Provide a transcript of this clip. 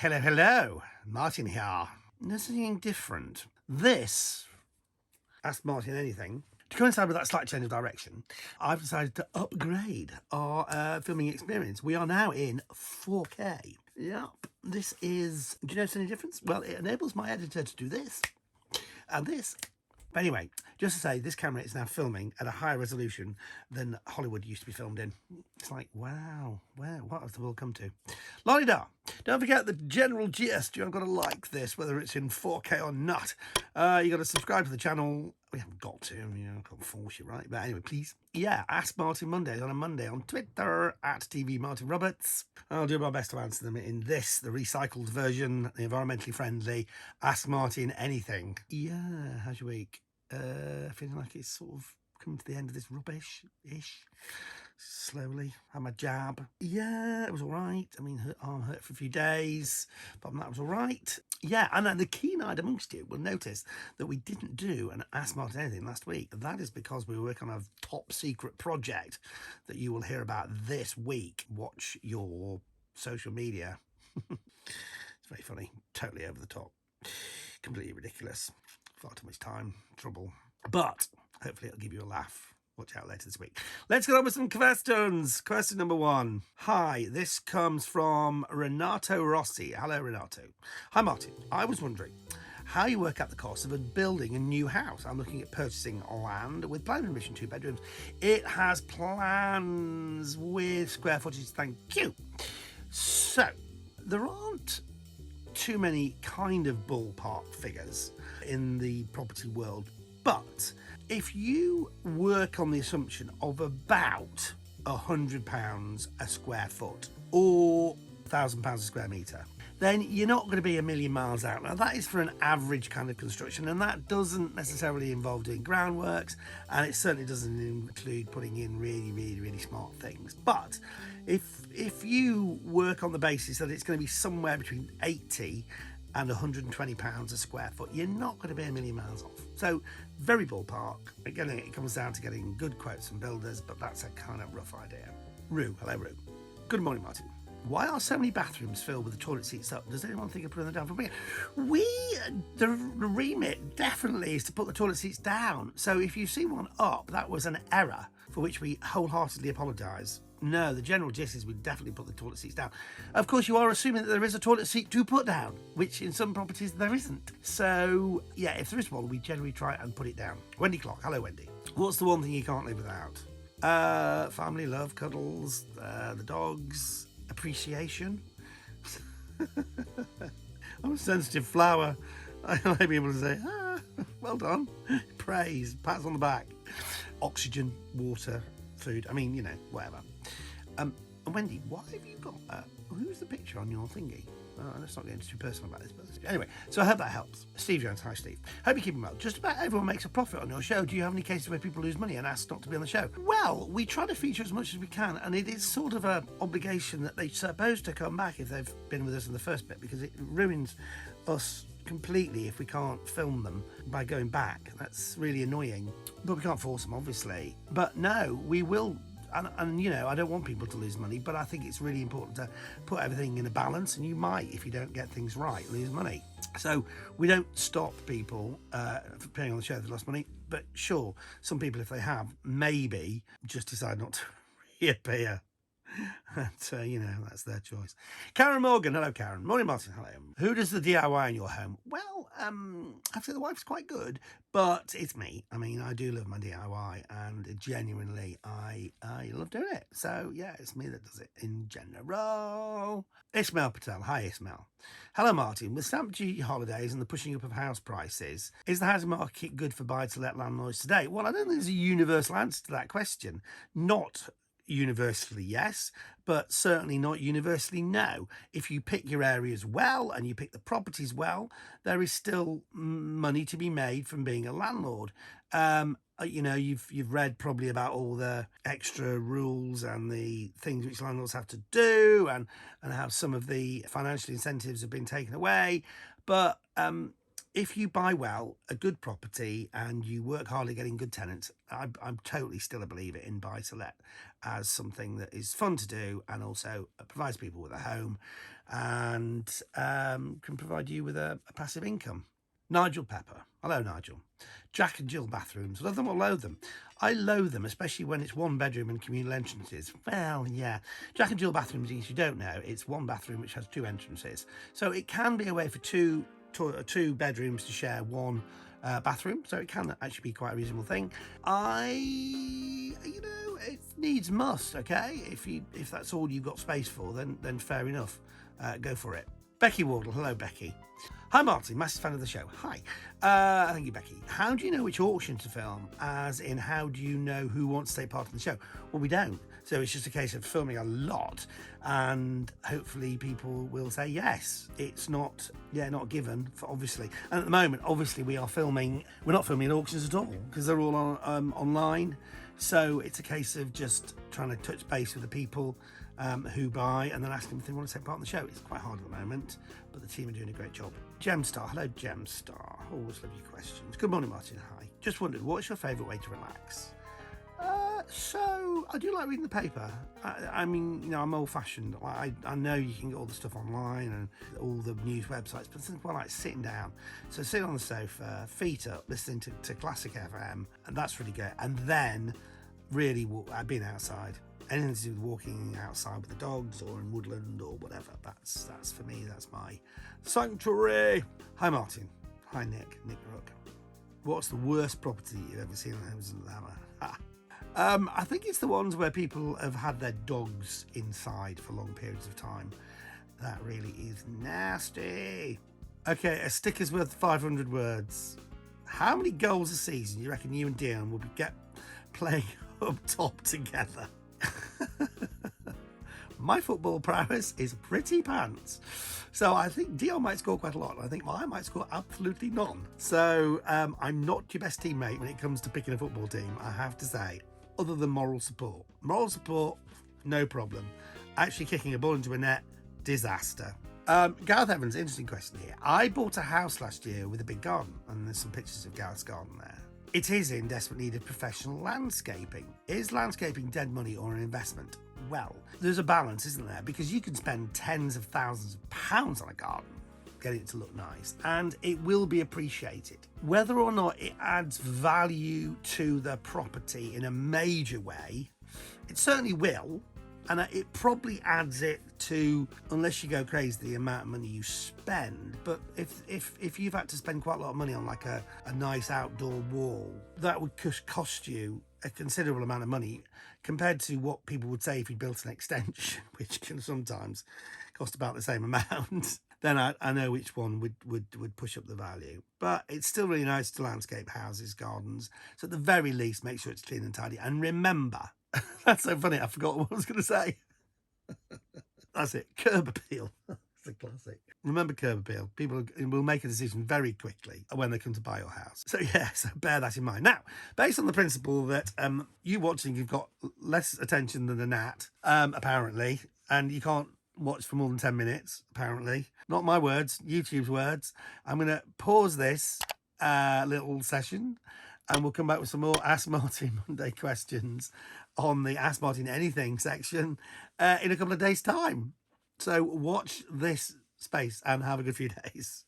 Hello, hello. Martin here. There's something different. This, Ask Martin Anything, to coincide with that slight change of direction, I've decided to upgrade our filming experience. We are now in 4K. Yep. This is, do you notice any difference? Well, it enables my editor to do this and this. But anyway, just to say, this camera is now filming at a higher resolution than Hollywood used to be filmed in. It's like, wow, what has the world come to? La-di-da. Don't forget the general gist. You've got to like this, whether it's in 4K or not. You got to subscribe to the channel. We haven't got to, I can't force you, right? But anyway, please. Yeah, Ask Martin Mondays on a Monday on Twitter, at TV Martin Roberts. I'll do my best to answer them in this, the recycled version, the environmentally friendly Ask Martin Anything. Yeah, how's your week? Feeling like it's sort of coming to the end of this rubbish-ish. Slowly. Had my jab. Yeah, it was all right. I mean, arm hurt for a few days. But that was all right. Yeah, and the keen-eyed amongst you will notice that we didn't do an Ask Martin Anything last week. That is because we were working on a top-secret project that you will hear about this week. Watch your social media. It's very funny. Totally over the top. Completely ridiculous. Far too much time, trouble. But hopefully it'll give you a laugh. Watch out later this week. Let's get on with some questions. Question number 1. Hi, this comes from Renato Rossi. Hello, Renato. Hi, Martin. I was wondering how you work out the cost of building a new house. I'm looking at purchasing land with planning permission, 2 bedrooms. It has plans with square footage. Thank you. So, there aren't too many kind of ballpark figures in the property world, but if you work on the assumption of about £100 a square foot or £1,000 a square metre, then you're not going to be a million miles out. Now, that is for an average kind of construction, and that doesn't necessarily involve doing groundworks, and it certainly doesn't include putting in really smart things. But if you work on the basis that it's going to be somewhere between 80 and £120 a square foot, you're not going to be a million miles off. So, very ballpark. Again, it comes down to getting good quotes from builders, but that's a kind of rough idea. Rue, hello Rue. Good morning, Martin. Why are so many bathrooms filled with the toilet seats up? Does anyone think of putting them down from here? The remit definitely is to put the toilet seats down. So if you see one up, that was an error for which we wholeheartedly apologise. No, the general gist is we definitely put the toilet seats down. Of course, you are assuming that there is a toilet seat to put down, which in some properties there isn't. So, yeah, if there is one, we generally try and put it down. Wendy Clark, hello Wendy. What's the one thing you can't live without? Family, love, cuddles, the dogs, appreciation. I'm a sensitive flower. I like being able to say, well done, praise, pats on the back, oxygen, water, food, whatever. And Wendy, why have you got who's the picture on your thingy? Let's not get too personal about this, but anyway, so I hope that helps. Steve Jones, hi Steve. Hope you're keeping well. Just about everyone makes a profit on your show. Do you have any cases where people lose money and ask not to be on the show? Well, we try to feature as much as we can, and it is sort of an obligation that they're supposed to come back if they've been with us in the first bit, because it ruins us completely if we can't film them by going back. That's really annoying, but we can't force them, obviously. But no, we will. And I don't want people to lose money, but I think it's really important to put everything in a balance, and you might, if you don't get things right, lose money. So we don't stop people from appearing on the show if they lost money, but sure, some people, if they have, maybe just decide not to reappear. That's their choice. Karen Morgan, hello Karen. Morning Martin, hello. Who does the DIY in your home? Well, I'd say the wife's quite good, but it's me. I do love my DIY, and genuinely, I love doing it. So yeah, it's me that does it in general. Ismail Patel, hi Ismail. Hello Martin. With stamp duty holidays and the pushing up of house prices, is the housing market good for buy-to-let landlords today? Well, I don't think there's a universal answer to that question. Not universally yes, but certainly not universally no. If you pick your areas well and you pick the properties well, there is still money to be made from being a landlord. You've read probably about all the extra rules and the things which landlords have to do, and how some of the financial incentives have been taken away. But if you buy well, a good property, and you work hard at getting good tenants, I'm totally still a believer in buy to let as something that is fun to do and also provides people with a home and can provide you with a passive income. Nigel Pepper. Hello, Nigel. Jack and Jill bathrooms. Love them or loathe them? I loathe them, especially when it's one bedroom and communal entrances. Well, yeah. Jack and Jill bathrooms, if you don't know, it's one bathroom which has 2 entrances. So it can be a way for two bedrooms to share one bathroom. So it can actually be quite a reasonable thing. It needs must, okay? If that's all you've got space for, then fair enough. Go for it. Becky Wardle. Hello, Becky. Hi, Martin. Massive fan of the show. Hi. Thank you, Becky. How do you know which auction to film? As in, how do you know who wants to take part in the show? Well, we don't. So it's just a case of filming a lot, and hopefully people will say yes. It's not given, for obviously. And at the moment, obviously, we're not filming auctions at all because they're all online. So it's a case of just trying to touch base with the people who buy and then ask them if they want to take part in the show. It's quite hard at the moment, but the team are doing a great job. Gemstar. Hello, Gemstar. Always love your questions. Good morning, Martin. Hi. Just wondered, what's your favourite way to relax? So I do like reading the paper. I mean, I'm old-fashioned. I know you can get all the stuff online and all the news websites, but I like sitting down. So sitting on the sofa, feet up, listening to classic FM, and that's really good. And then really being outside. Anything to do with walking outside with the dogs or in woodland or whatever. That's for me. That's my sanctuary. Hi, Martin. Hi, Nick Rook. What's the worst property you've ever seen on Homes and Hammer? I think it's the ones where people have had their dogs inside for long periods of time. That really is nasty. Okay, a sticker's worth 500 words. How many goals a season you reckon you and Dion will get playing up top together? My football prowess is pretty pants. So I think Dion might score quite a lot. I think I might score absolutely none. So I'm not your best teammate when it comes to picking a football team, I have to say, other than moral support. Moral support, no problem. Actually kicking a ball into a net, disaster. Gareth Evans, interesting question here. I bought a house last year with a big garden, and there's some pictures of Gareth's garden there. It is in desperate need of professional landscaping. Is landscaping dead money or an investment? Well, there's a balance, isn't there? Because you can spend tens of thousands of pounds on a garden, getting it to look nice, and it will be appreciated. Whether or not it adds value to the property in a major way, it certainly will. And it probably adds it to, unless you go crazy, the amount of money you spend. But if you've had to spend quite a lot of money on like a nice outdoor wall, that would cost you a considerable amount of money compared to what people would say if you built an extension, which can sometimes cost about the same amount. Then I know which one would push up the value. But it's still really nice to landscape houses, gardens. So at the very least, make sure it's clean and tidy. And remember, that's so funny, I forgot what I was going to say. That's it, curb appeal. It's a classic. Remember curb appeal. People will make a decision very quickly when they come to buy your house. So yeah, so bear that in mind. Now, based on the principle that you watching, you've got less attention than a gnat, apparently, and you can't watch for more than 10 minutes, apparently. Not my words, YouTube's words. I'm going to pause this little session and we'll come back with some more Ask Martin Monday questions on the Ask Martin Anything section in a couple of days' time. So watch this space and have a good few days.